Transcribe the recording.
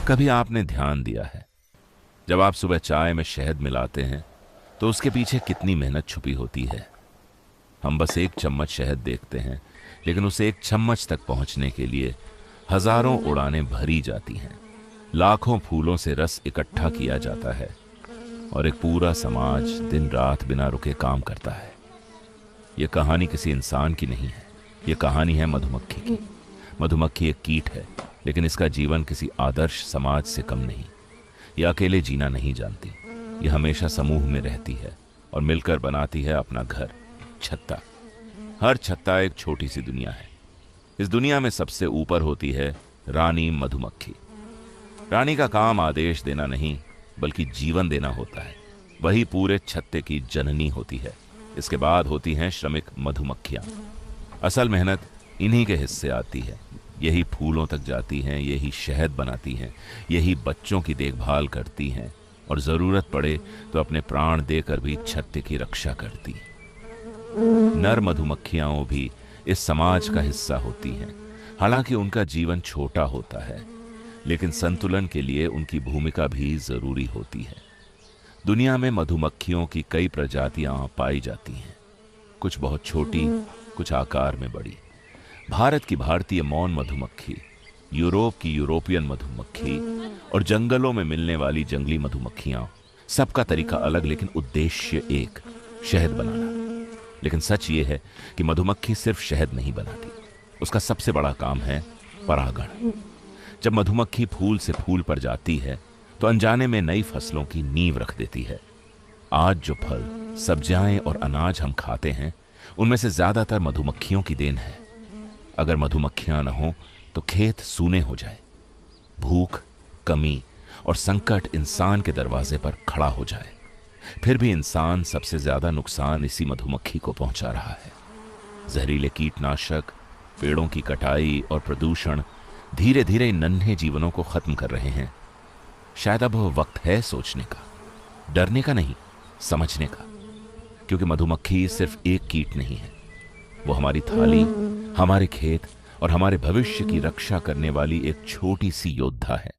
कभी आपने ध्यान दिया है, जब आप सुबह चाय में शहद मिलाते हैं तो उसके पीछे कितनी मेहनत छुपी होती है। हम बस एक चम्मच शहद देखते हैं, लेकिन उस एक चम्मच तक पहुंचने के लिए हजारों उड़ानें भरी जाती हैं। लाखों फूलों से रस इकट्ठा किया जाता है और एक पूरा समाज दिन रात बिना रुके काम करता है। यह कहानी किसी इंसान की नहीं है, यह कहानी है मधुमक्खी की। मधुमक्खी एक कीट है, लेकिन इसका जीवन किसी आदर्श समाज से कम नहीं। यह अकेले जीना नहीं जानती, यह हमेशा समूह में रहती है और मिलकर बनाती है अपना घर, छत्ता। हर छत्ता एक छोटी सी दुनिया है। इस दुनिया में सबसे ऊपर होती है रानी मधुमक्खी। रानी का काम आदेश देना नहीं, बल्कि जीवन देना होता है। वही पूरे छत्ते की जननी होती है। इसके बाद होती हैं श्रमिक मधुमक्खियां। असल मेहनत इन्हीं के हिस्से आती है। यही फूलों तक जाती हैं, यही शहद बनाती हैं, यही बच्चों की देखभाल करती हैं और जरूरत पड़े तो अपने प्राण देकर भी छत्ते की रक्षा करती। नर मधुमक्खियां भी इस समाज का हिस्सा होती हैं। हालांकि उनका जीवन छोटा होता है, लेकिन संतुलन के लिए उनकी भूमिका भी जरूरी होती है। दुनिया में मधुमक्खियों की कई प्रजातियां पाई जाती हैं, कुछ बहुत छोटी, कुछ आकार में बड़ी। भारत की भारतीय मौन मधुमक्खी, यूरोप की यूरोपियन मधुमक्खी और जंगलों में मिलने वाली जंगली मधुमक्खियां, सबका तरीका अलग लेकिन उद्देश्य एक, शहद बनाना। लेकिन सच ये है कि मधुमक्खी सिर्फ शहद नहीं बनाती, उसका सबसे बड़ा काम है परागण। जब मधुमक्खी फूल से फूल पर जाती है तो अनजाने में नई फसलों की नींव रख देती है। आज जो फल, सब्जियां और अनाज हम खाते हैं, उनमें से ज्यादातर मधुमक्खियों की देन है। अगर मधुमक्खियां न हो तो खेत सूने हो जाए, भूख, कमी और संकट इंसान के दरवाजे पर खड़ा हो जाए। फिर भी इंसान सबसे ज्यादा नुकसान इसी मधुमक्खी को पहुंचा रहा है। जहरीले कीटनाशक, पेड़ों की कटाई और प्रदूषण धीरे धीरे इन नन्हे जीवनों को खत्म कर रहे हैं। शायद अब वक्त है सोचने का, डरने का नहीं, समझने का। क्योंकि मधुमक्खी सिर्फ एक कीट नहीं है, वो हमारी थाली, हमारे खेत और हमारे भविष्य की रक्षा करने वाली एक छोटी सी योद्धा है।